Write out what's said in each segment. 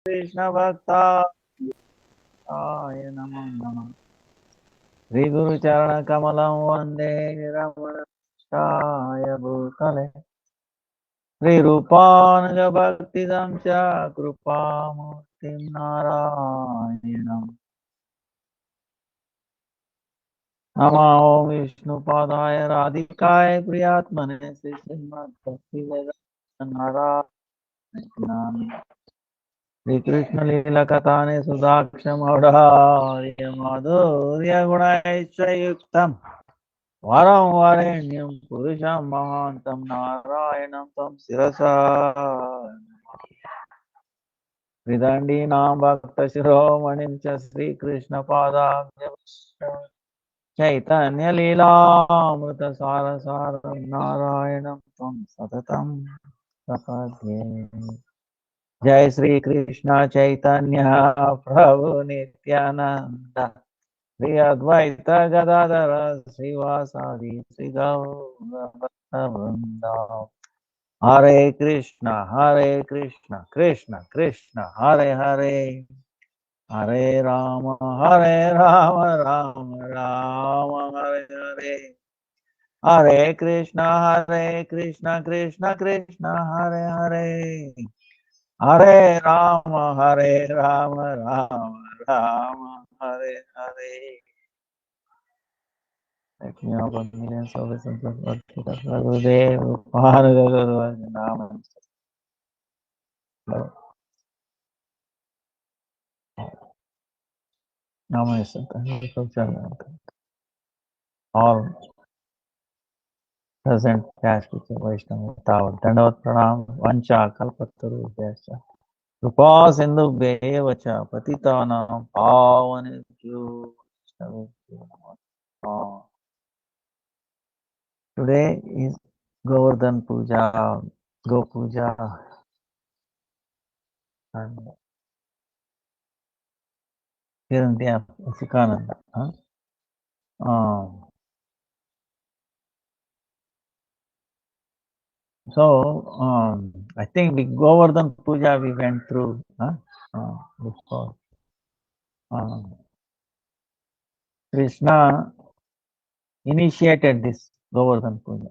Krishna Bhakta Aya Namah Namah Sri Guru Charana Kamalam Vande Ramanaya Bhutale Sri Rupananga Bhakti Damcha Krupamurtim Narayanam Nama Om Vishnu Padaya Radhikaya Priyatmane Sri Srimad Bhaktivedanta Narayanam Sri Krishna Lila Katane Sudaksham Audharya Madhurya Gunaisha Yuktam Varam Varenyam Purusham Mahantam Narayanam Tam Sirasa Vidandi Nam Bhakta Shiromanim Cha Sri Krishna Padam Chaitanya Lila Amrita Sara Saram Narayanam Tam Satatam Sapadye Jai Sri Krishna Chaitanya Prabhu Nityananda Sri Advaita Gadadara Srivasadi Sri Gaura Bhaktavrinda Hare Krishna Krishna Krishna Hare Hare Hare Rama Rama Rama Hare Hare Hare Krishna Krishna Krishna Hare Hare Hare Rama Rama Hare Hare. Let me offer millions of blessings of Gurudev, Maharaj, Nam. Namaste. All present caste Vaishnava Tao. Dandavat Pranam, Vancha, Kalpataru, Vyascha. Rupa Sindhu Bevacha, Patitanam, Pavanebhyo, Vaishnavebhyo Namaha. Today is Govardhan Puja, Go Puja, and Hirandya Sikananda. I think the Govardhan Puja we went through before. Krishna initiated this Govardhan Puja.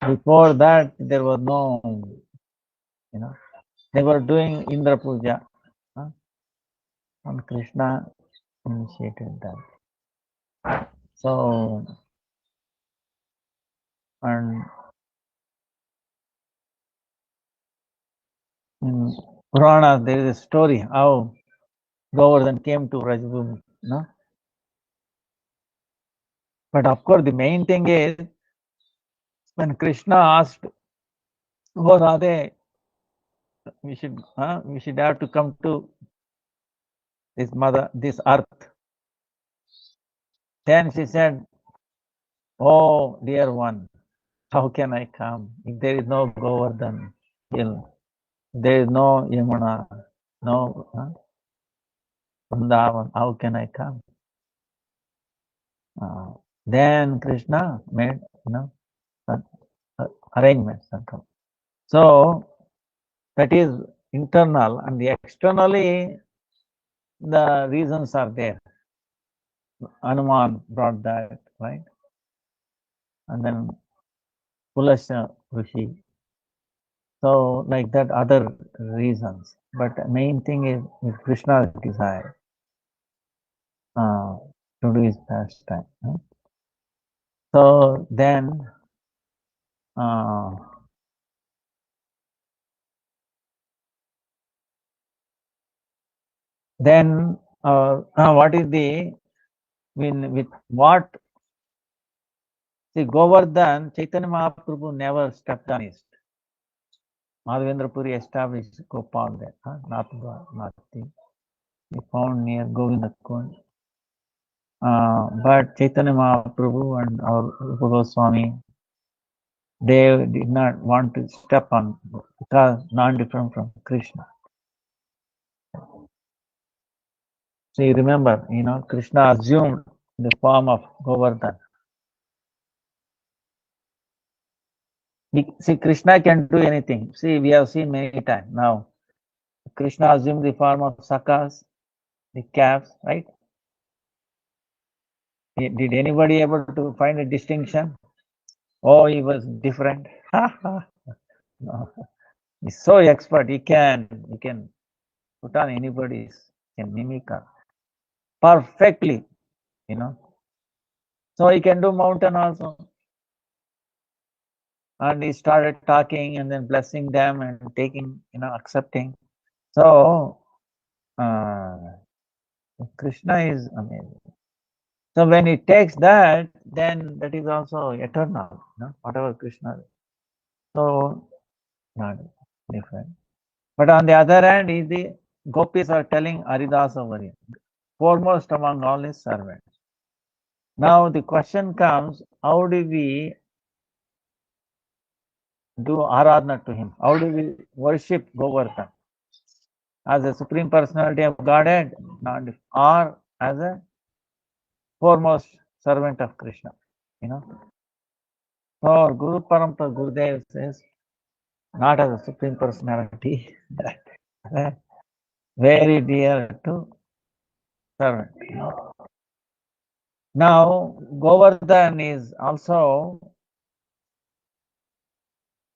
Before that, there was no, they were doing Indra Puja. And Krishna initiated that. So, and in Purana, there is a story how Govardhan came to Rajabhumi. But of course, the main thing is when Krishna asked, "Oh Radhe, we should have to come to this earth." Then she said, "Oh dear one, how can I come if there is no Govardhan hill, there is no Yamuna, no Vrindavan? How can I come?" Then Krishna made arrangements and come. So that is internal, and the externally the reasons are there. Hanuman brought that, right? And then Pulasya Rishi. So like that, other reasons. But the main thing is Krishna's desire to do his pastime. So then what is the with what? See, Govardhan, Chaitanya Mahaprabhu never stepped on it. Madhavendra Puri established Gopal there, Nathi. He found near Govinda Kund. But Chaitanya Mahaprabhu and our Rupa Goswami, they did not want to step on because non-different from Krishna. So you remember, Krishna assumed the form of Govardhan. See, Krishna can do anything. See, we have seen many times now. Krishna assumed the form of sakas, the calves, right? Did anybody able to find a distinction? Oh, he was different. No. He's so expert. He can put on anybody's, can mimic her perfectly, you know. So he can do mountain also. And he started talking and then blessing them and taking, you know, accepting. So Krishna is amazing. So when he takes that, then that is also eternal, you know, whatever Krishna is. So not different. But on the other hand, is the gopis are telling Haridasa Vari, foremost among all his servants. Now the question comes, how do we do aradhana to him? How do we worship Govardhan? As a supreme personality of Godhead, or as a foremost servant of Krishna, you know. So Guru Parampara Gurudev says, not as a supreme personality, very dear to servant. You know. Now Govardhan is also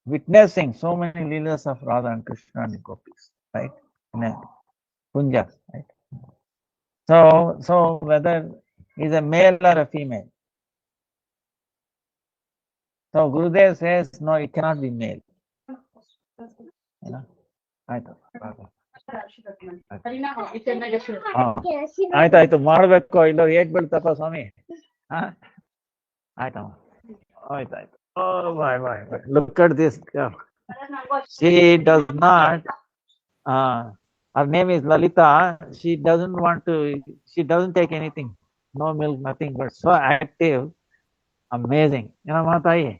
witnessing so many leelas of Radha and Krishna and the gopis, right? In a kunjas, right? So whether he's a male or a female. So Gurudev says, no, it cannot be male. You know? ಆಯ್ತಾಯ್ತು ಮಾಡ್ಬೇಕು ಇಲ್ಲ eight ಬೀಳ್ತಪ್ಪ ಸ್ವಾಮಿ ಆಯ್ತಮ್ಮ ಆಯ್ತಾಯ್ತು bye bye bye look at this she does not her name is Lalita. She doesn't take anything, no milk, nothing, but so active, amazing, you know Matayi.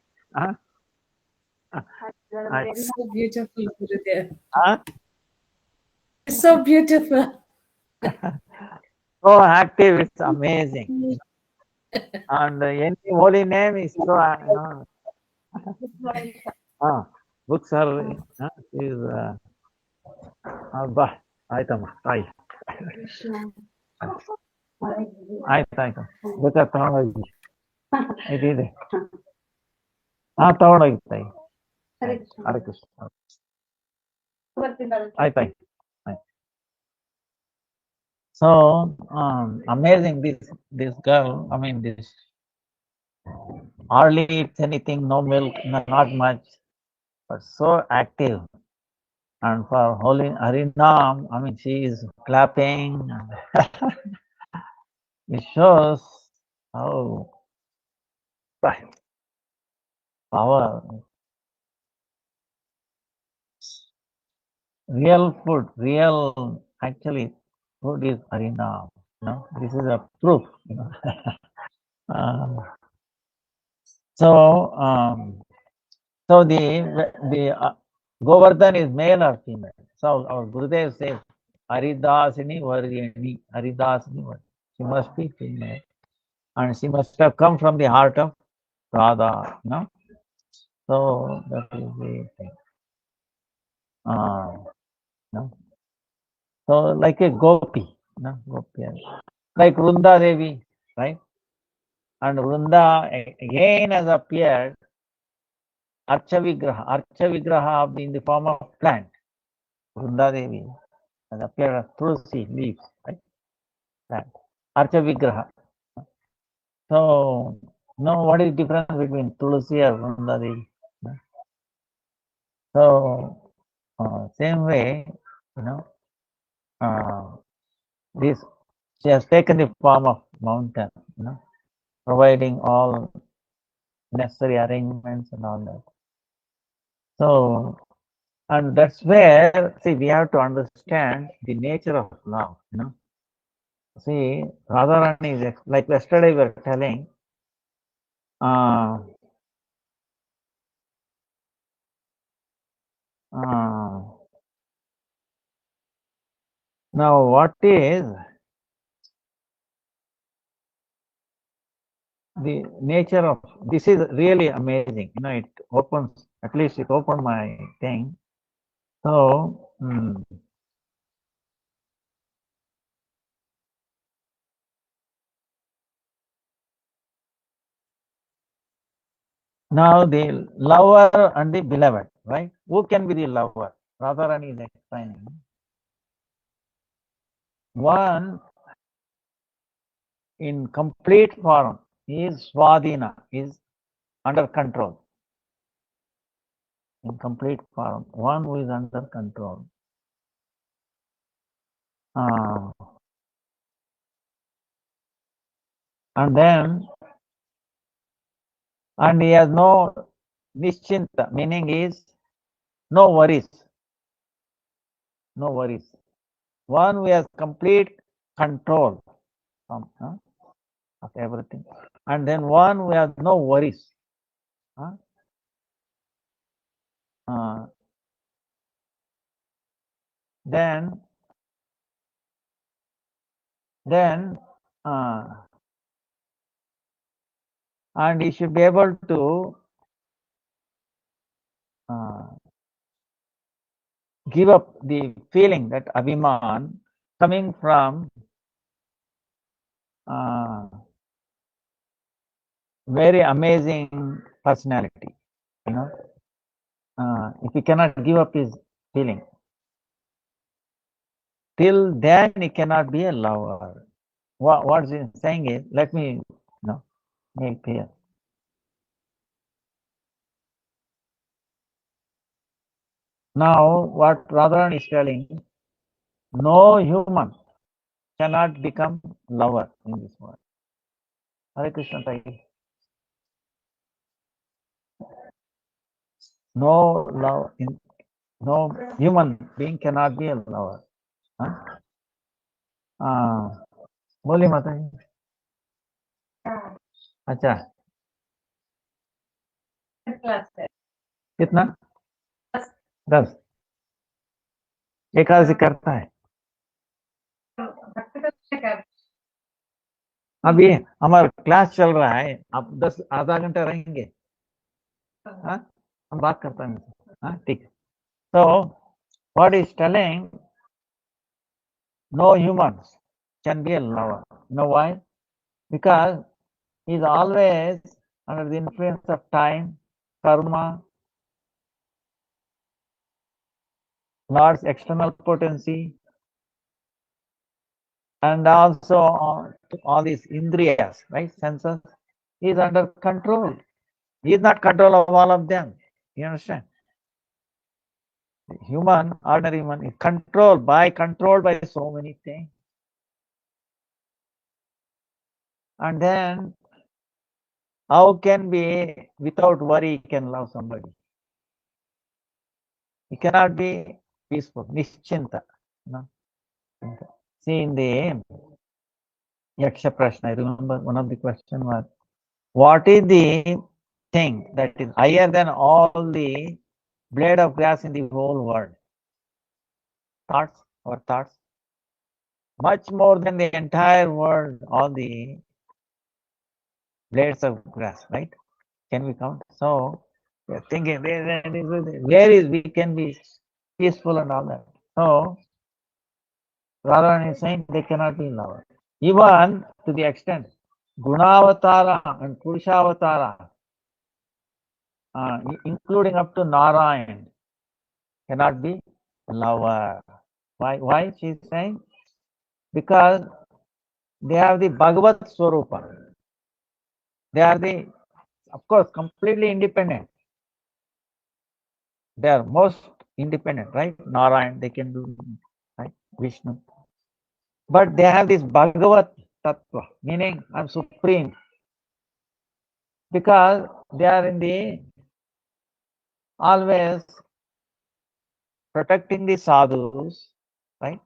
It's so beautiful, Gurudev. Huh? It's so beautiful. So active, it's amazing. And any holy name is so, books are, is, ಆಯ್ತಮ್ಮ ತಾಯಿ ಆಯ್ತಾಯ್ತು ಬೇಕಾದ್ರೆ ತಗೊಂಡೋಗಿ ಇದಿದೆ ತಗೊಂಡೋಗಿ ತಾಯಿ ಹರೇ ಕೃಷ್ಣ ಆಯ್ತಾಯ್ತು. So amazing, this girl, I mean, this hardly eats anything, no milk, not much, but so active. And for holy Harinam, I mean, she is clapping. It shows how power. Real food, actually, food is Harinam. You know, this is a proof. You know. So the Govardhan is male or female. So our Gurudev says, Haridasini Varyani, Haridasini Varyani. She must be female. And she must have come from the heart of Radha, you know. So that is the thing. No? So like a gopi, no? Gopi. Like Vrunda Devi, right? And Vrunda again has appeared Archa Vigraha in the form of plant. Vrunda Devi has appeared as Tulsi leaves, right? Plant. Archa Vigraha. So, no, what is the difference between Tulsi or Vrunda Devi? So, same way, you know, this she has taken the form of mountain, you know, providing all necessary arrangements and all that. So, and that's where, see, we have to understand the nature of love, you know. See, Radharani is, like yesterday we were telling, now what is the nature of, this is really amazing, you know, it opens, at least it opened my thing. So, Now the lover and the beloved, right? Who can be the lover? Radharani is explaining. One in complete form is Swadhina, is under control. In complete form, one who is under control. And then, and he has no nischinta, meaning is no worries. No worries. One who has complete control of everything. And then one who has no worries. Then and he should be able to give up the feeling that abhiman coming from very amazing personality. You know, if he cannot give up his feeling, till then he cannot be a lover. What he's saying is, let me make clear. Now, what Radharani is telling, no human cannot become lover in this world. Hare Krishna Sai. No love, no human being cannot be a lover. बोली माता जी. अच्छा, कितना? 10. एकादशी करता है. अभी हमारा class चल रहा है, आप 10 आधा घंटा रहेंगे. हम बात करते हैं. ठीक है. So what is telling, no humans can be a lover. You know why? Because he is always under the influence of time, karma, Lord's external potency, and also all these indriyas, right? Senses. He is under control. He is not control of all of them. You understand? Human, ordinary human, is controlled by so many things. And then, how can be without worry can love somebody? He cannot be peaceful, nischinta. No? See, in the Yaksha Prashna, I remember one of the questions was, what is the thing that is higher than all the blade of grass in the whole world? Thoughts or thoughts? Much more than the entire world, all the blades of grass, right? Can we count? So, we are thinking, where is we can be peaceful and all that. So, Radharani is saying they cannot be lovers. Even to the extent, Gunavatara and Purushavatara, including up to Narayan, cannot be lover. Why she is saying? Because they have the Bhagavat Swarupa. They are the, of course, completely independent. They are most independent, right? Narayan, they can do, right? Vishnu. But they have this Bhagavat Tattva, meaning I'm supreme. Because they are in the always protecting the sadhus, right?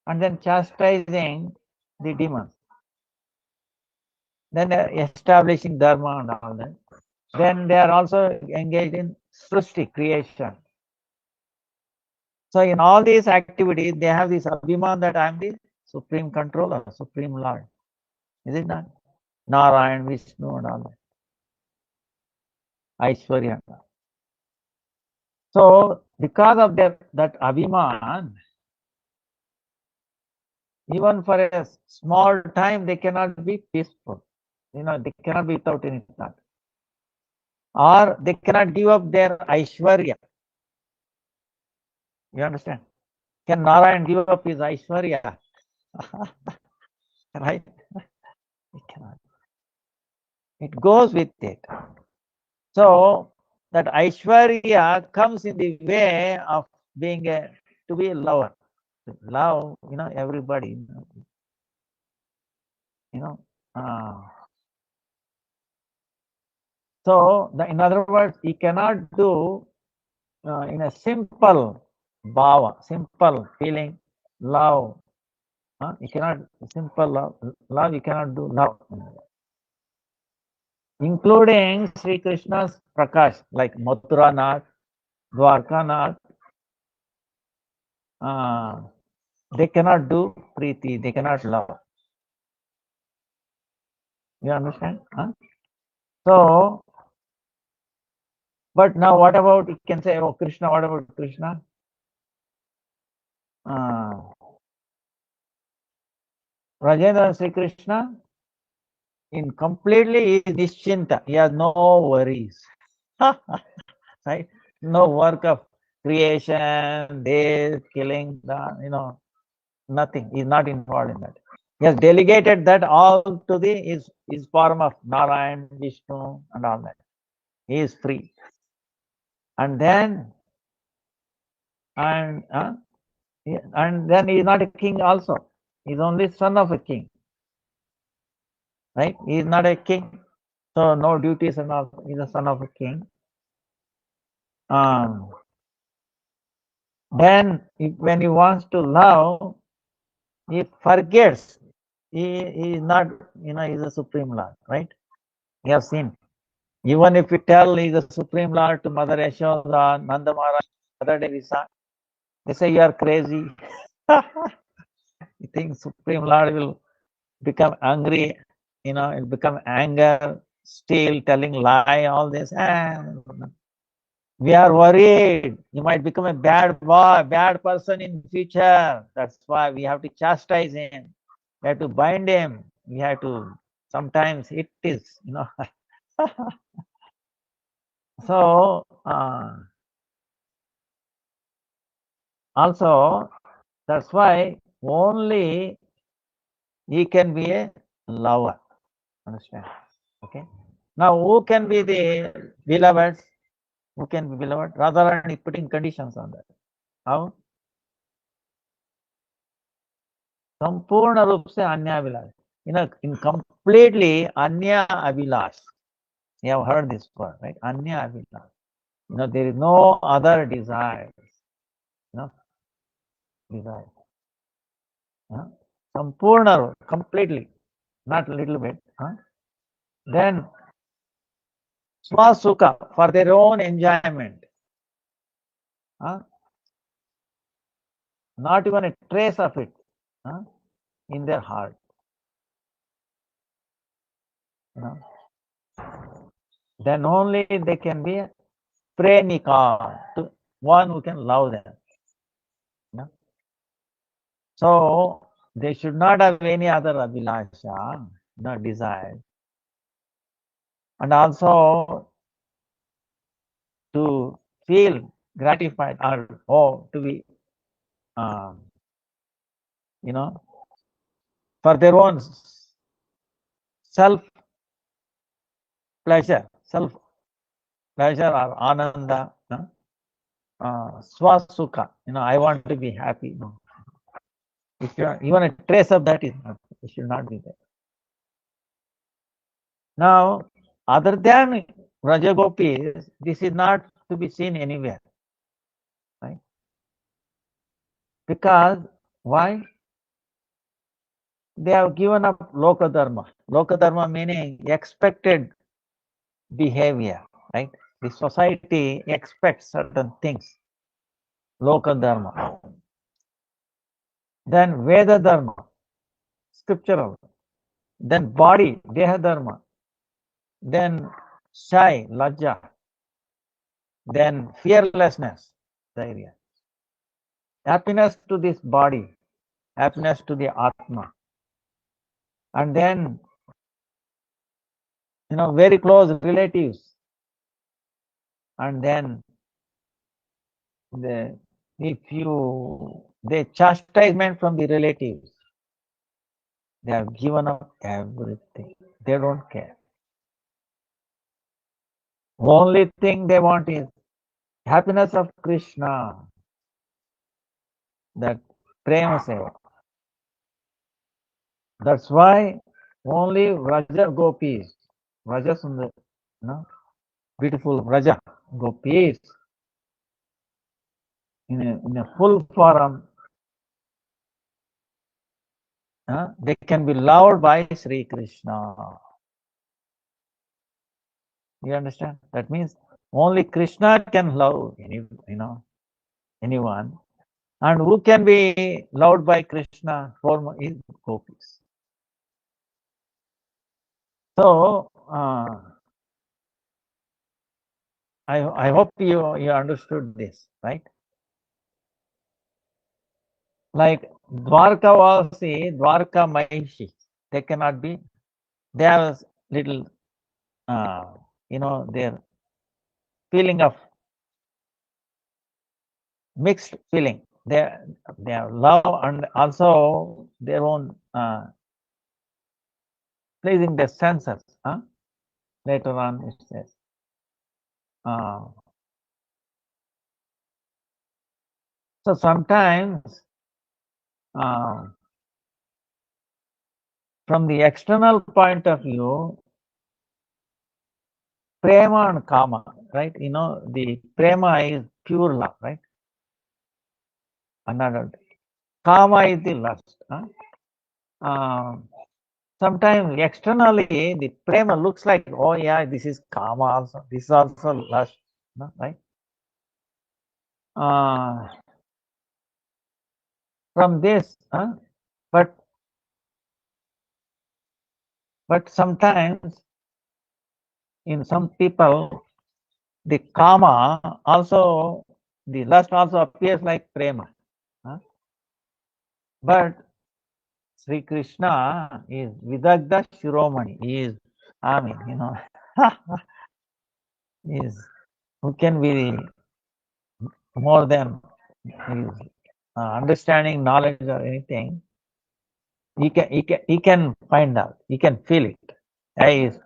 And then chastising the demons. Then establishing dharma and all that. Then they are also engaged in srushti, creation. So in all these activities, they have this abhiman that I am the supreme controller, supreme lord. Is it not? Narayan, Vishnu and all that. Aishwarya. So because of that abhiman, even for a small time, they cannot be peaceful. They cannot be without any thought. or they cannot give up their Aishwarya. You understand? Can Narayan give up his Aishwarya? Right? He cannot. It goes with it. So that Aishwarya comes in the way of being to be a lover. Love, everybody. You know. So in other words, he cannot do in a simple bhava, simple feeling, love. You cannot simple love. You cannot do love, including Sri Krishna's Prakash, like Mathura Nath, Dwarka Nath. They cannot do Preeti. They cannot love. You understand? So, but now what about, you can say, oh, Krishna, what about Krishna? Rajendra Sri Krishna, in completely is Nischinta. He has no worries. Right? No work of creation, this, killing, nothing. He's not involved in that. He has delegated that all to his form of Narayan, Vishnu, and all that. He is free. And then, and then he is not a king also. He is only son of a king. Right? He is not a king. So no duties and all. He is a son of a king. Then when he wants to love, he forgets. He is not, he is a supreme Lord, right? You have seen. Even if we tell he is a supreme Lord to Mother Yashoda, Nanda Maharaj, other day we saw, they say you are crazy. You think supreme Lord will become angry, it'll become anger, steal, telling lie, all this. We are worried. You might become a bad boy, bad person in future. That's why we have to chastise him. We have to bind him. We have to sometimes it is, So also that's why only he can be a lover. Understand? Okay. Now who can be the beloved? Who can be beloved? Rather than putting conditions on that. How? संपूर्ण रूप से अन्य Abhilash, in completely anya abhilash. You have heard this word, right? Anya abhilash. There is no other desire. Desire. Sampurna, completely, not a little bit. Then swasukha, for their own enjoyment. Not even a trace of it in their heart. Then only they can be a premika, one who can love them. So they should not have any other abhilasha, no desire. And also to feel gratified or to be, for their own self pleasure or ananda, swasukha, I want to be happy. No. If you even a trace of that is not, it should not be there. Now, other than Rajagopis, this is not to be seen anywhere. Right? Because why? They have given up Loka Dharma. Loka Dharma meaning expected behavior. Right? The society expects certain things. Loka Dharma. Then Veda Dharma, scriptural. Then body, Deha Dharma. Then shy, Lajja. Then fearlessness, Dhairya. Happiness to this body, happiness to the Atma. And then, very close relatives, and then the chastisement from the relatives, they have given up everything. They don't care. Only thing they want is happiness of Krishna. That Prema seva. That's why only Vraja gopis, Vraja Sundar, beautiful Vraja gopis in a full form, they can be loved by Sri Krishna. You understand? That means only Krishna can love anyone, and who can be loved by Krishna for is gopis. So I hope you understood this, right? Like Dwarkavasi, Dwarka Mahishi, they cannot be. They have a little, their feeling of mixed feeling. They have love and also their own pleasing their senses. Later on, it says. So sometimes, from the external point of view, Prema and Kama, right? The Prema is pure love, right? Another Kama is the lust. Sometimes externally the Prema looks like, oh yeah, this is Kama also, this is also lust, right? From this, but sometimes in some people, the Kama also, the lust also appears like Prema. But Sri Krishna is Vidagda Shiromani. He is, is who can be more than his understanding, knowledge, or anything. He can find out. He can feel it. Is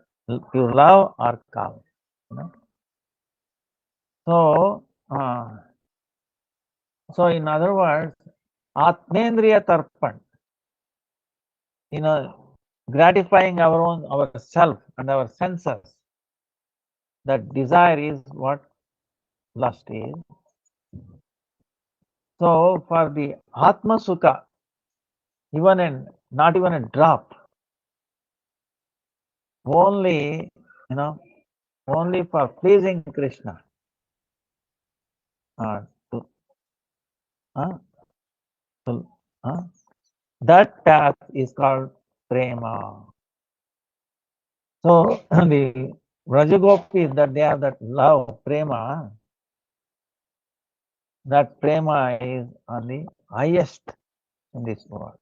pure love or calm. So, in other words, Atmendriya Tarpan, gratifying our self and our senses. That desire is what lust is. So for the Atma Sukha, not even a drop, only for pleasing Krishna. That path is called Prema. So the Rajagopis, that they have that love, Prema, that Prema is on the highest in this world.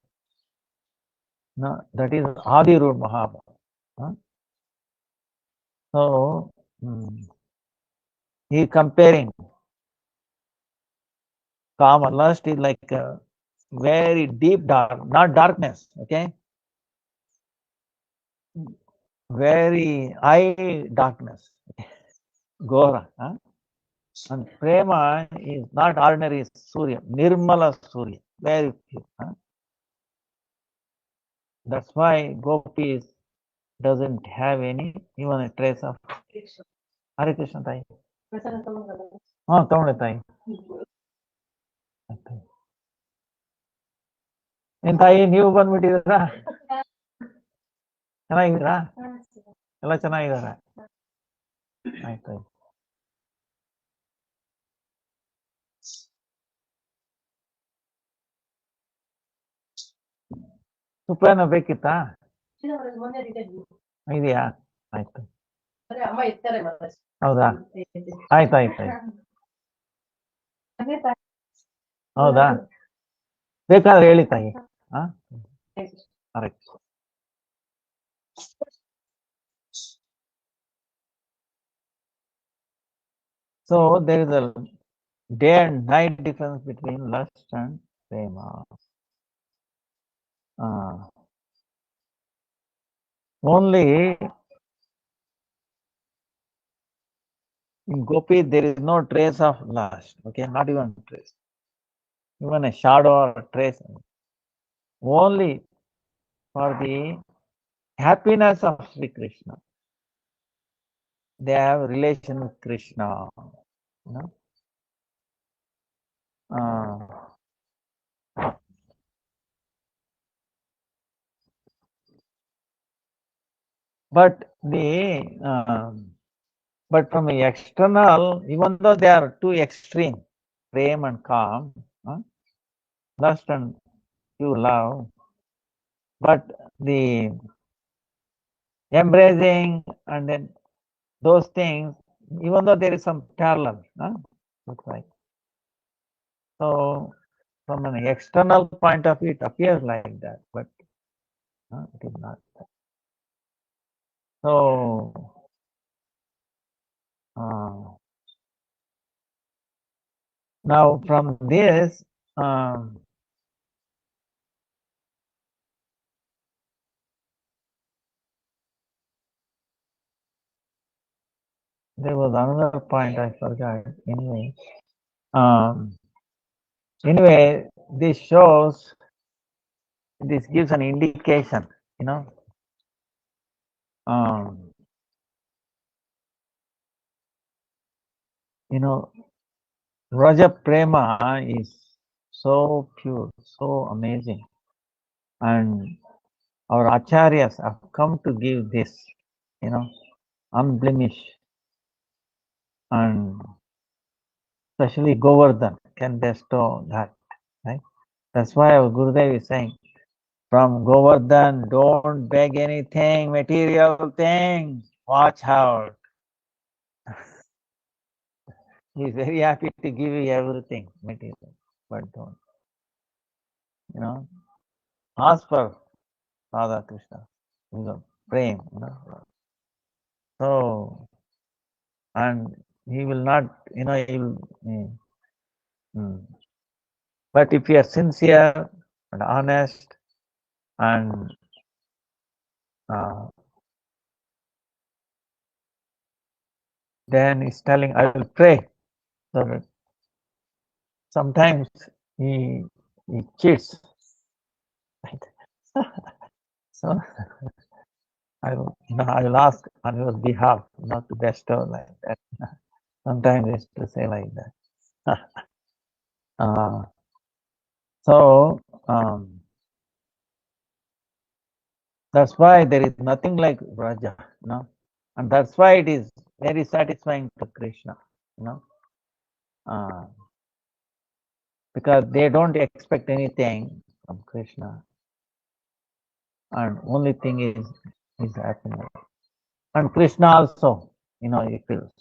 That is Adirud Mahabharata. So he is comparing Kama, lust is like a very deep dark, not darkness, okay? Very high darkness, Gora. And Prema is not ordinary Surya, Nirmala Surya, very pure. That's why Gopis doesn't have even a trace of Hare Krishna Tai. Tamil Tai. ಏನ್ ತಾಯಿ ನೀವು ಬಂದ್ಬಿಟ್ಟಿದ್ದೀರಾ? ಚೆನ್ನಾಗಿದ್ದೀರಾ? ಎಲ್ಲ ಚೆನ್ನಾಗಿದಾರ? ಆಯ್ತು. ತುಪ್ಪನ ಬೇಕಿತ್ತಾ? ಇದೆಯಾ? ಆಯ್ತು. ಹೌದಾ? ಆಯ್ತಾಯ್ತು. ಹೌದಾ? ಬೇಕಾದ್ರೆ ಹೇಳಿ ತಾಯಿ. Correct. So there is a day and night difference between lust and prema. Only in gopi there is no trace of lust. Okay, not even trace, even a shadow or trace. Only for the happiness of Sri Krishna, they have relation with Krishna. You know? But from the external, even though they are too extreme, prem and calm, lust and pure love, but the embracing and then those things, even though there is some parallel, looks like. So from an external point of view, it appears like that, but it is not. So now from this, there was another point I forgot. Anyway, this shows, this gives an indication, Raja Prema is so pure, so amazing. And our acharyas have come to give this, unblemished. And especially Govardhan can bestow that, right? That's why our Gurudev is saying, from Govardhan, don't beg anything, material thing. Watch out. He's very happy to give you everything, material, but don't, ask for Radha Krishna, Prem, So, and he will not, he will, but if you are sincere and honest and then he's telling, I will pray. So that sometimes he cheats. Right? So I will ask on your behalf not to bestow like that. Sometimes it's to say like that. So that's why there is nothing like Raja, and that's why it is very satisfying to Krishna, because they don't expect anything from Krishna, and only thing is happiness. And Krishna also, he feels.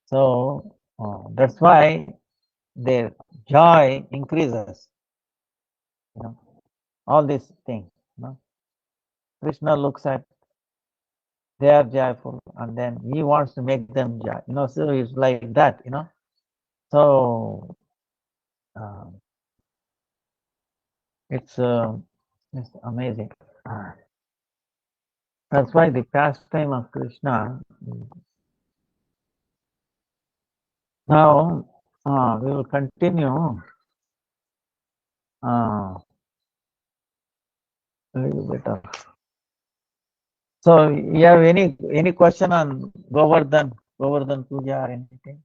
So that's why their joy increases. All these things. Krishna looks at, they are joyful, and then he wants to make them joy. So it's like that. So it's amazing. That's why the pastime of Krishna. Now we will continue a little bit of. So you have any question on Govardhan Puja or anything?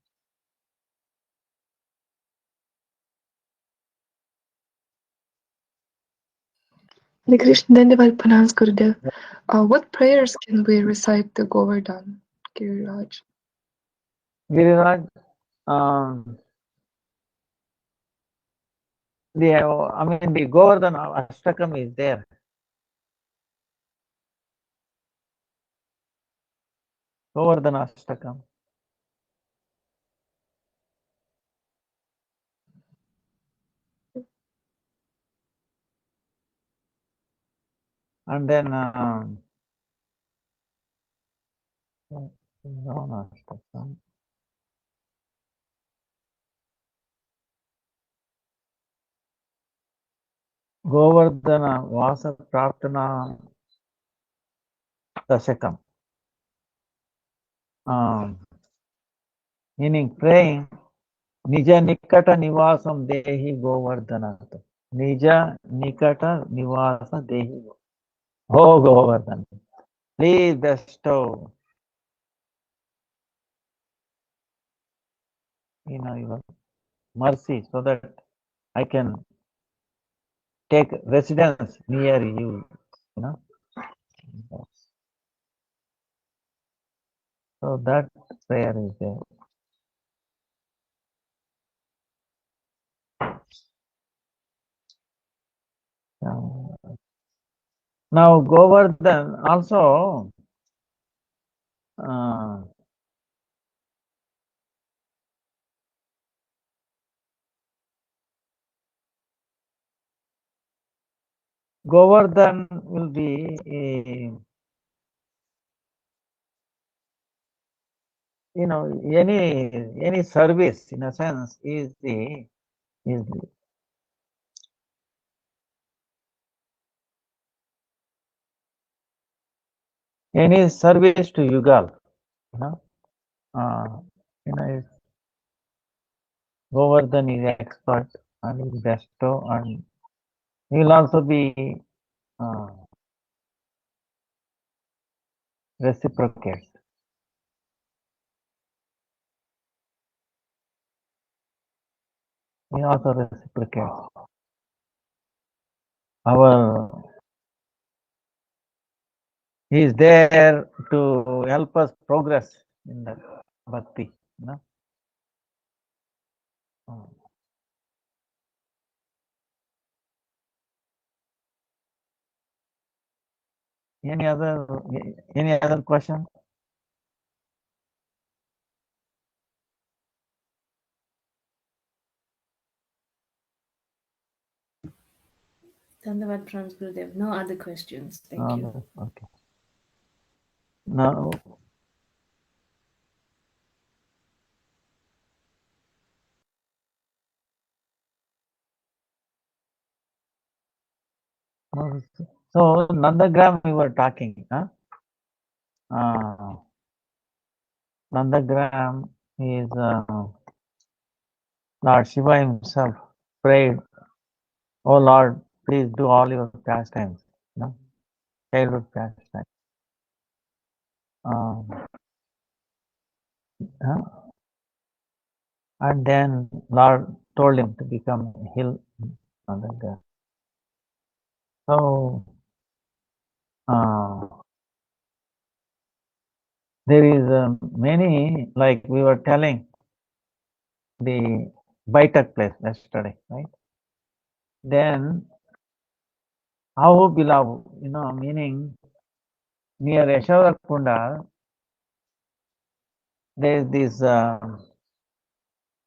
The Krishna Dandavat Pranams Gurudev. What prayers can we recite the Govardhan, Giriraj? Giriraj, the Govardhan Ashtakam is there. Govardhan Ashtakam. And then Govardhana Vasa Prarthana Dashakam. Meaning praying Nija Nikata Nivasam Dehi Govardhana. Nija Nikata Nivasa Dehi. Oh Govardhana. Please bestow, your mercy so that I can take residence near you. So that prayer is there. Now Govardhan also Govardhan will be any service in a sense is any service to Yugal. Govardhan is expert and will bestow, and he will also be reciprocate. He also reciprocates. He is there to help us progress in the bhakti. Any other question? Dhanyavad Prams Gurudev. No other questions. Thank you. Okay. Now, so Nandagram we were talking. Nandagram is Lord Shiva himself prayed, "Oh Lord, please do all your pastimes, childhood pastimes." And then Lord told him to become a hill Nandagram. So there is many, like we were telling, the Baitak place yesterday, right? Then how beloved, meaning near Yashoda Kunda, there is these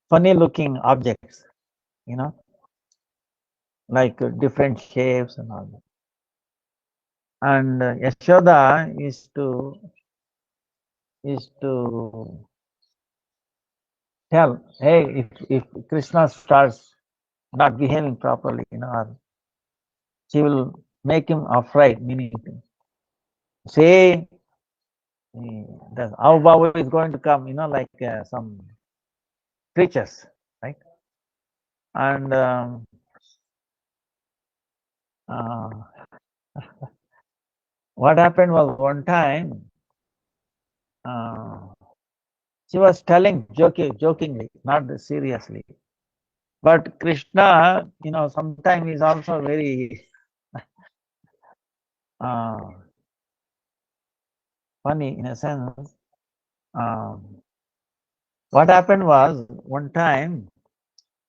funny looking objects, like different shapes and all that. And Yashoda is to tell, hey, if Krishna starts not behaving properly, she will make him afraid, meaning say that how Baba is going to come, like some creatures, right? And what happened was one time she was telling jokingly, not seriously. But Krishna, sometimes is also very funny in a sense. What happened was one time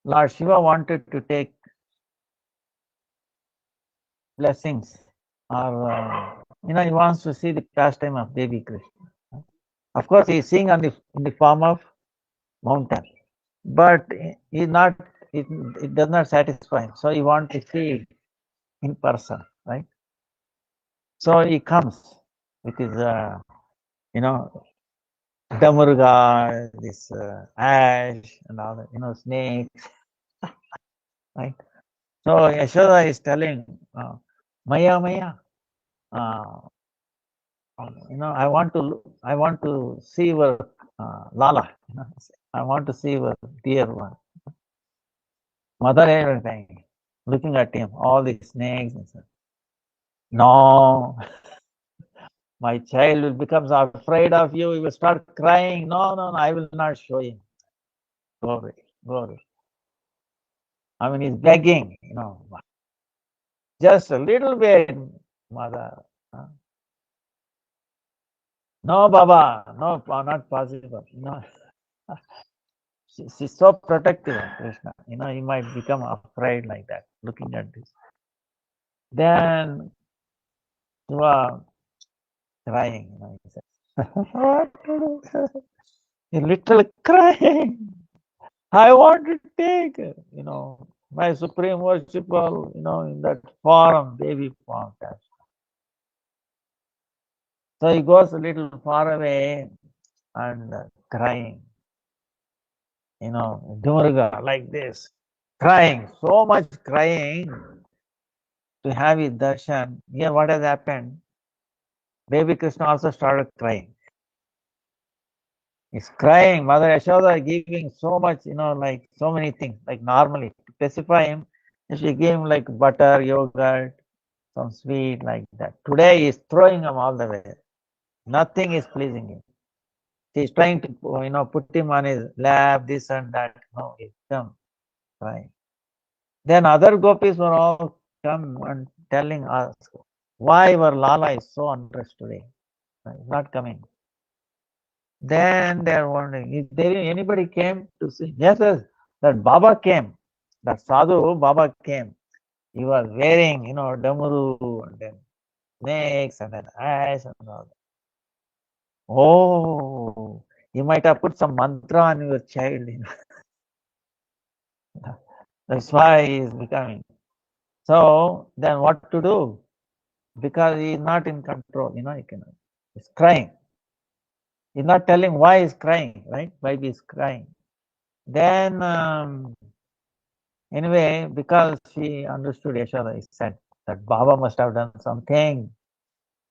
Lord Shiva wanted to take blessings, or he wants to see the pastime of Devi Krishna. Of course, he is seeing in the form of mountain, but he not it does not satisfy him. So he wants to see in person, right? So he comes with his Damurga, this ash and all that, snakes, right? So Yashoda is telling, Maya, Maya, I want to see your Lala. I want to see your dear one. Mother everything, looking at him, all these snakes and stuff. No, my child will become afraid of you. He will start crying. No, no, no, I will not show him. Go away, go away. I mean, he's begging, just a little bit, mother. No, Baba, no, not possible. She's so protective of Krishna. He might become afraid like that, looking at this. Then Shiva crying, he says, what to do? He literally crying. I want to take, my supreme worshipper, in that form, baby form. So he goes a little far away and crying, Durga like this, crying, so much crying to have his darshan. Here what has happened? Baby Krishna also started crying. He's crying. Mother Yashoda giving so much, like so many things, like normally to pacify him. She gave him like butter, yogurt, some sweet like that. Today he's throwing him all the way. Nothing is pleasing him. She's trying to, put him on his lap, this and that. No, he's come crying. Then other gopis were all come and telling us why our Lala is so unrest today. He's not coming. Then they are wondering, if anybody came to see? Yes, that Baba came. That Sadhu Baba came. He was wearing, damuru and then snakes and then ash and all that. Oh, you might have put some mantra on your child. That's why he is becoming. So then what to do? Because he is not in control, he cannot. He's crying. He's not telling why he's crying, right? Why he's crying. Then anyway, because she understood Yashoda, he said that Baba must have done something.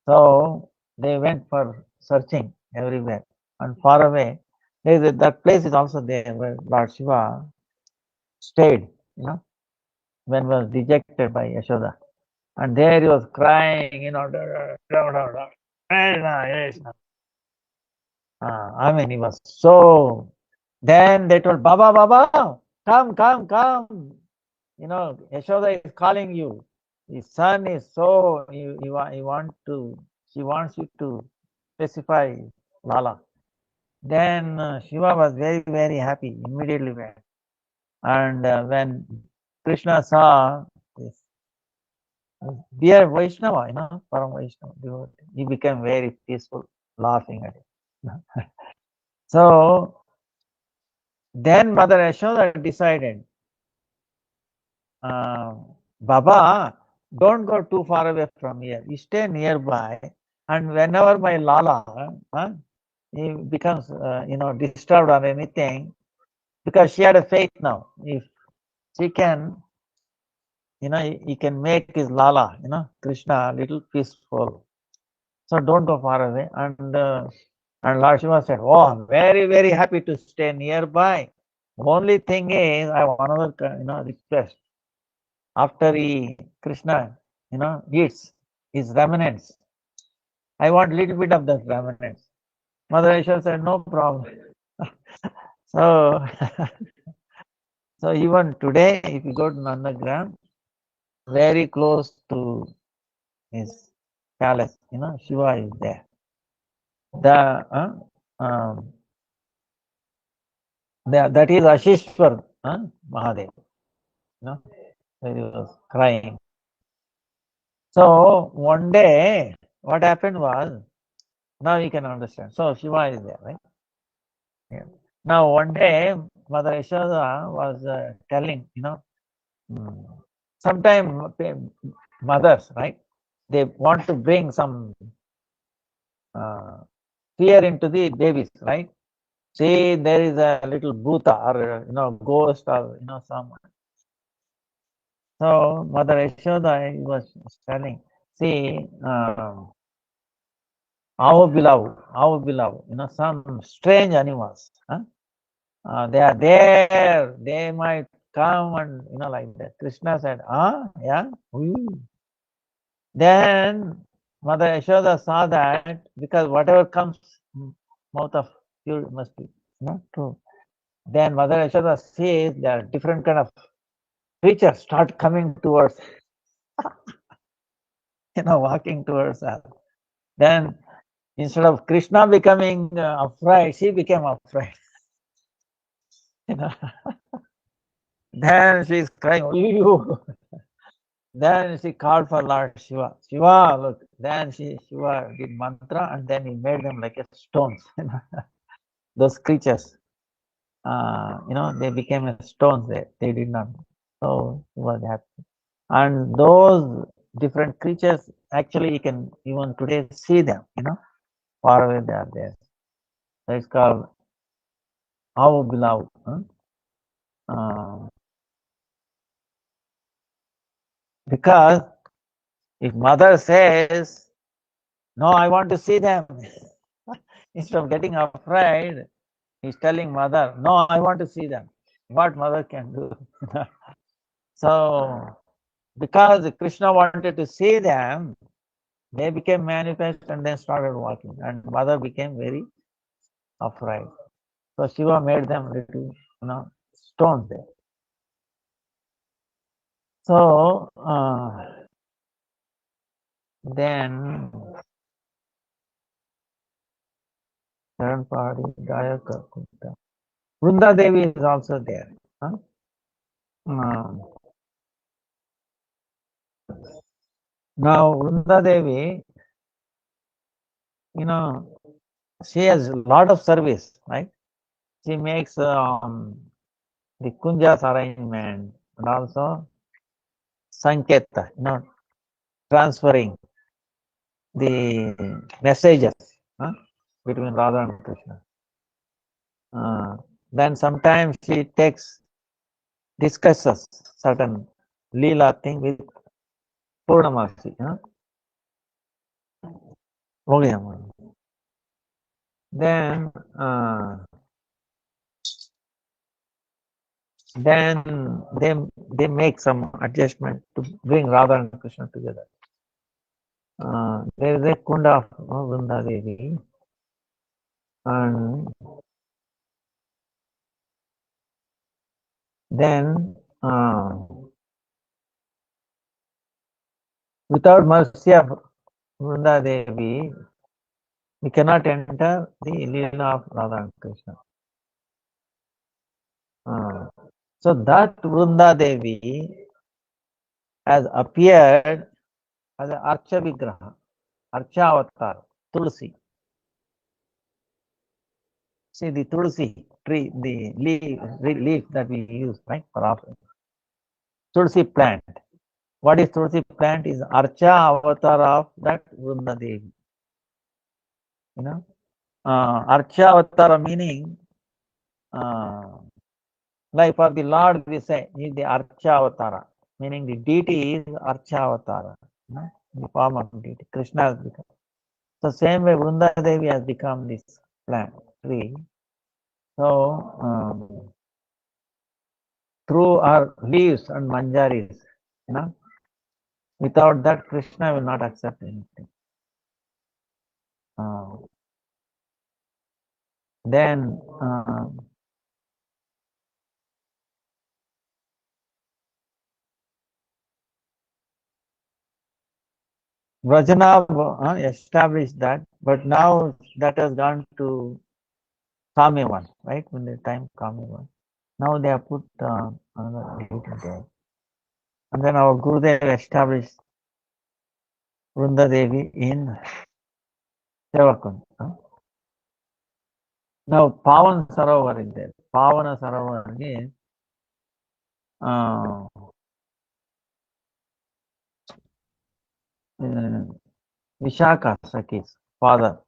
So they went for searching everywhere and far away. That place is also there where Lord Shiva stayed, when was dejected by Yashoda. And there he was crying, I mean, he was so. Then they told Baba, Baba, come, come, come. Yashoda is calling you. His son is so. He want to. She wants you to specify Lala. Then Shiva was very, very happy. Immediately went. And when Krishna saw this dear Vaishnava, Param Vaishnava devotee, he became very peaceful, laughing at it. So then Mother Yashoda decided, Baba, don't go too far away from here. You stay nearby, and whenever my Lala he becomes, disturbed or anything, because she had a faith now. If she can, he can make his Lala, Krishna, a little peaceful. So don't go far away. And Lord Shiva said, oh, I'm very, very happy to stay nearby. Only thing is, I have another, request. After Krishna, eats his remnants, I want little bit of that remnants. Mother Yashoda said, no problem. So, so even today, if you go to Nandagram, very close to his palace, Shiva is there. That is Ashishwar Mahadev. He was crying. So one day, what happened was, now you can understand. So Shiva is there, right? Yeah. Now one day, Mother Yashoda was telling, sometimes mothers, right? They want to bring some fear into the babies, right? See, there is a little bhuta or ghost or someone. So Mother Yashoda was telling, see, our beloved, some strange animals. Huh? They are there. They might come and like that. Krishna said, yeah. Ooh. Then Mother Yashoda saw that because whatever comes mouth of pure must be true. Then Mother Yashoda sees there are different kind of creatures start coming towards, walking towards her. Then instead of Krishna becoming afraid, she became afraid. Then she's crying, "Ooh." Then she called for Lord Shiva. Shiva, look. Then Shiva did mantra and then he made them like a stones. Those creatures, they became a stones there. They did not. So he was happy. And those different creatures, actually you can even today see them, far away they are there. So it's called our beloved. Because if mother says, no, I want to see them, instead of getting afraid, he's telling mother, no, I want to see them. What mother can do? So, because Krishna wanted to see them, they became manifest and then started walking. And mother became very afraid. So Shiva made them little, stones there. So, then Charan Pahadi, Gayaka, Kunta. Vrunda Devi is also there. Huh? Now, Vrunda Devi, she has a lot of service, right? She makes the Kunja's arrangement and also Sanketa, transferring the messages between Radha and Krishna. Then sometimes she discusses certain Leela thing with Purnamasi. Then they make some adjustment to bring Radha and Krishna together. There is a Kunda of Vrunda Devi, and then without mercy of Vrunda Devi, we cannot enter the Leela of Radha and Krishna. So that Vrunda Devi has appeared as an Archa Vigraha, Archa Avatar, Tulsi. See the Tulsi tree, the leaf that we use, right, for offering. Tulsi plant. What is Tulsi plant? Is Archa Avatar of that Vrunda Devi. Archa Avatar meaning, like for the Lord we say, is the Archa Avatara, meaning the deity is Archa Avatara, in the form of deity. Krishna has become. So same way Vrunda Devi has become this plant, tree. So through our leaves and manjaris, without that Krishna will not accept anything. Then Vrajana established that, but now that has gone to Kamevan, right? When the time Kamevan. Now they have put another deity there. And then our Gurudev established Vrunda Devi in Sevakund. Now Pavan Sarovar is there. Pavana Sarovar is Vishaka Saki's father,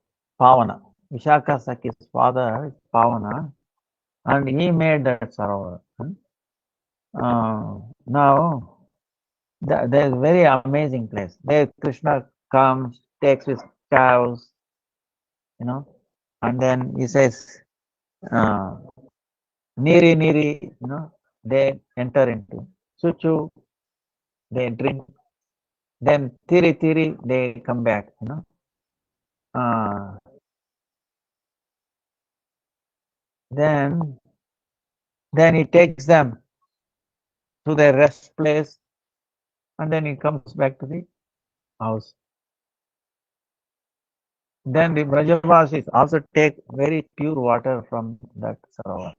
Pavana. Vishaka Sakhi's father is Pavana, and he made that Sarovar. Now, there is a very amazing place. There Krishna comes, takes his cows, and then he says, Niri, Niri, they enter into. Chuchu, they drink. Then Tiri, Tiri, they come back, Then he takes them to their rest place, and then he comes back to the house. Then the Brajavasis also take very pure water from that Sarovar.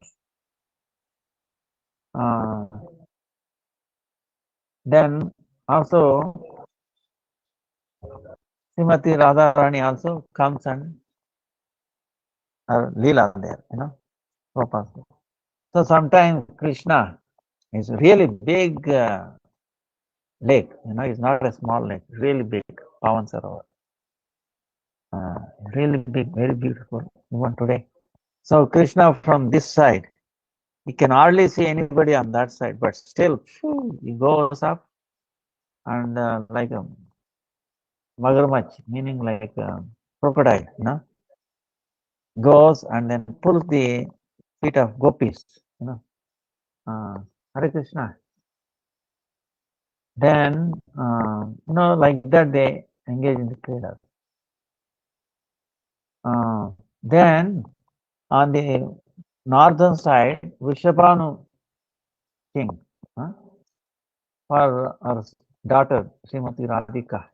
Then also Srimati Radharani also comes and Leela there, Prabhupada. So sometimes Krishna is really big lake, it's not a small lake, really big, Pavan Sarovar. Really big, very beautiful, even today. So Krishna from this side, he can hardly see anybody on that side, but still he goes up and like a magarmach, meaning like a crocodile, goes and then pulls the feet of gopis, Hare Krishna. Then, like that they engage in the Kridas. Then on the northern side, Vrishabhanu king, for our daughter Srimati Radhika,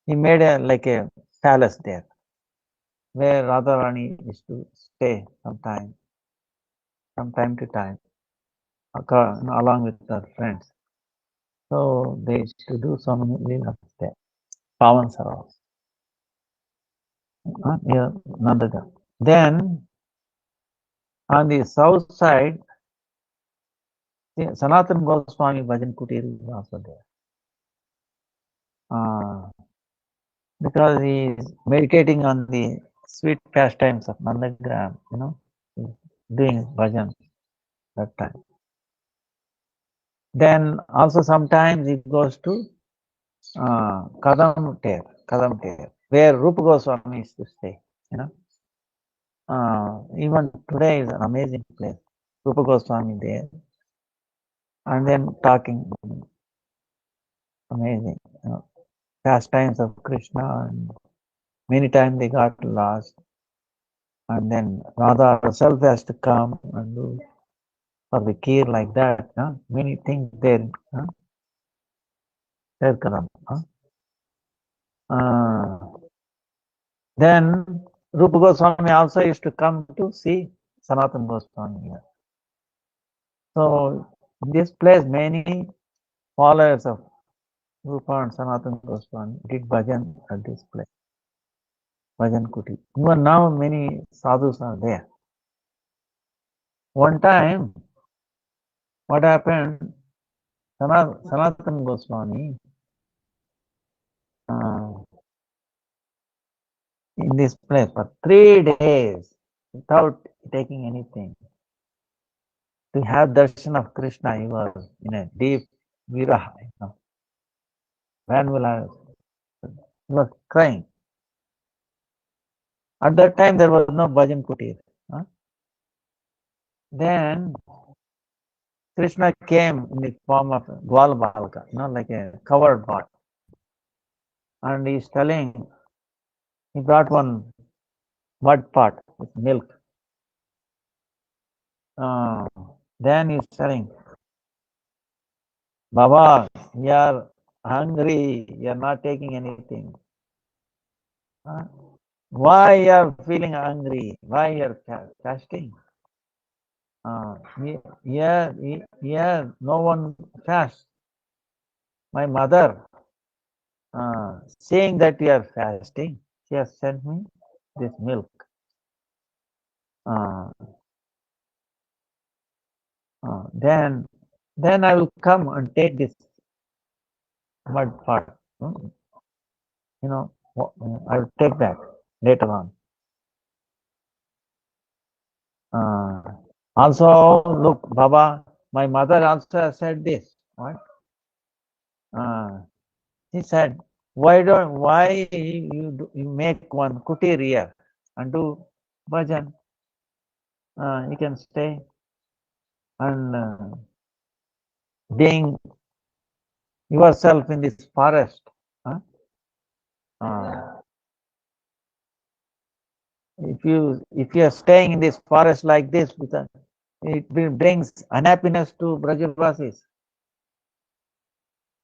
he made like a palace there where Radharani used to stay from time to time, along with her friends. So they used to do so many leelas there. Pavan Sarovar. Near Nandaga. Then on the south side, Sanatana Goswami Bhajan Kutir is also there. Because he is meditating on the sweet pastimes of Nandagram, doing bhajan that time. Then also sometimes he goes to Kadam Ter, where Rupa Goswami used to stay, even today is an amazing place. Rupa Goswami there, and then talking amazing, pastimes of Krishna, and many times they got lost, and then Radha herself has to come and do for the kheer like that. Many things there. Then Rupa Goswami also used to come to see Sanatana Goswami here. So in this place, many followers of Rupa and Sanatana Goswami did bhajan at this place, Bhajan Kuti. Even now, many sadhus are there. One time, what happened? Sanatana Goswami in this place for 3 days without taking anything. To have darshan of Krishna, he was in a deep viraha. When will I? He was crying. At that time, there was no bhajan kutir. Then Krishna came in the form of a Gwal Balka, like a covered pot. And he's telling, he brought one mud pot with milk. Then he's telling, Baba, you are hungry, you are not taking anything. Why you are feeling hungry? Why you are fasting? Yeah, no one fasts. My mother, seeing that you are fasting, she has sent me this milk. Then I will come and take this mud pot. I will take that later on. Also, look, Baba, my mother also said this. What? He said, why you make one kutir here and do bhajan? You can stay and being yourself in this forest. If you are staying in this forest like this, it brings unhappiness to Brajavasis.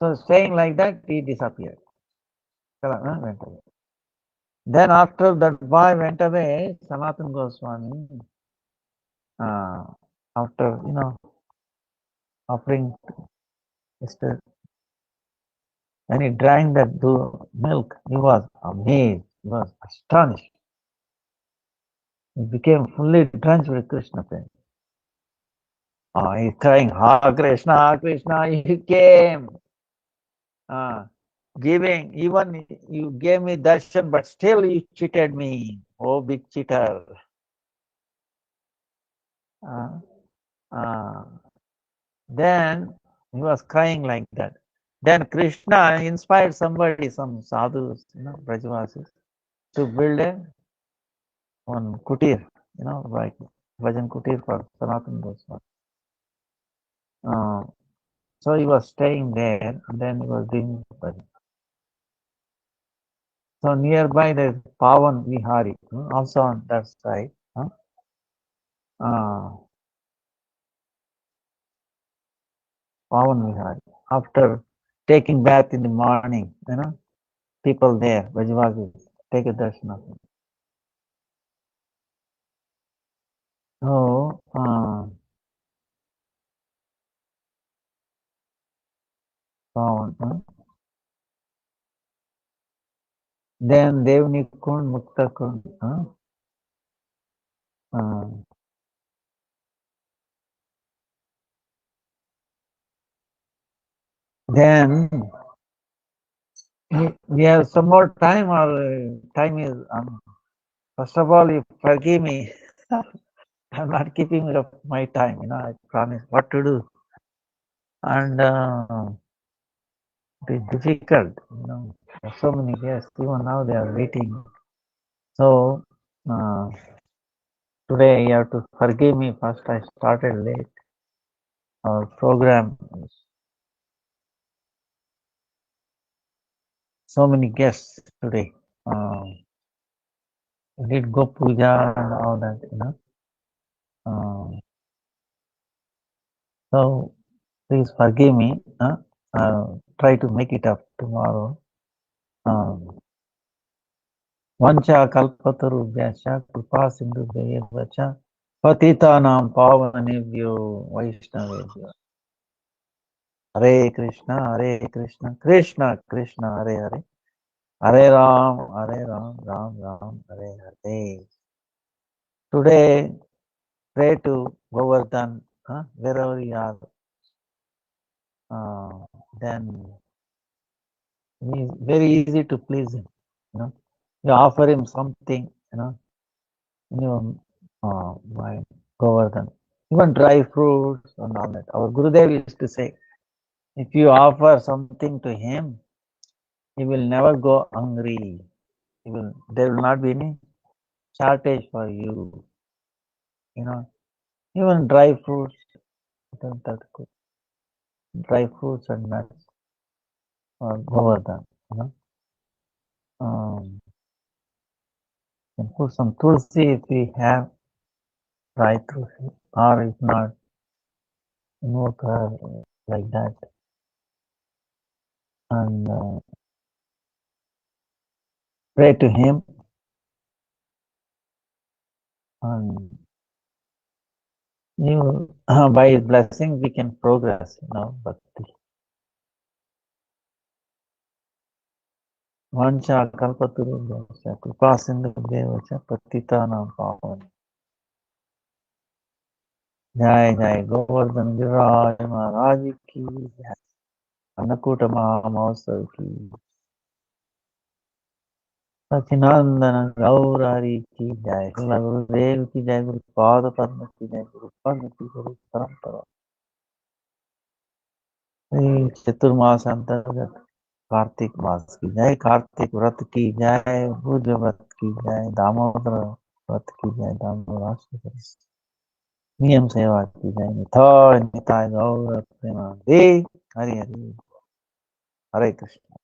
So staying like that, he disappeared. Went away. Then after that boy went away, Sanatana Goswami, after offering, when he drank that milk, he was amazed, he was astonished. He became fully drenched with Krishna prema. He's crying, Ha Krishna, you came. Giving, even you gave me darshan, but still you cheated me. Oh, big cheater. Then he was crying like that. Then Krishna inspired somebody, some sadhus, Brajavasis, to build one kutir, like bhajan kutir for Sanatana Goswami. So he was staying there, and then he was doing bhajan. So nearby there is Pavan Vihari, also on that side. Pavan Vihari. After taking bath in the morning, people there, Brajavasis, take a darshan of him. So, Pavan, then Devni Kund, Mukta Kund. Then we have some more time, or time is. First of all, you forgive me. I'm not keeping up my time. I promise what to do, and it is difficult. There's so many guests. Even now they are waiting. So today you have to forgive me. First, I started late. Our program is so many guests today. We did go puja and all that. So please forgive me. I'll try to make it up tomorrow. Vancha kalpatarubhyascha kripa sindhubhyeva patitanam pavanebhyo vaishnavebhyo. Hare Krishna, Krishna Krishna, Hare Hare. Hare Ram, Ram, Hare Hare. Today, pray to Govardhan, wherever you are. Then it's very easy to please him. You offer him something, in your by Govardhan. Even dry fruits and all that. Our Gurudev used to say, if you offer something to him, he will never go hungry. There will not be any shortage for you. Even dry fruits, that's good. Dry fruits and nuts or Govardhan. Can put some tulsi if we have dry tulsi, or if not, invoke her like that. And pray to him, and by his blessing we can progress, bhakti. Vancha kalpatarubhyascha kripa sindhubhyeva cha patitanam pavan. Jai Jai Govardhan Giraj Maharaj ki Jai. Annakuta Mahamahotsava ki Sachinandan Gaur Hari की जय, गुरुदेव की जय, गुरु पाद पद्म की जय, गुरु पद्म की गुरु परंपरा। चतुर्मास अंतर्गत कार्तिक मास की जय, कार्तिक व्रत की जय, भुज व्रत की जय, दामोदर व्रत की जय, दामोदर नियम सेवा की जय, निताय निताय गौर प्रेमानंदे। हरि हरि, हरे कृष्ण।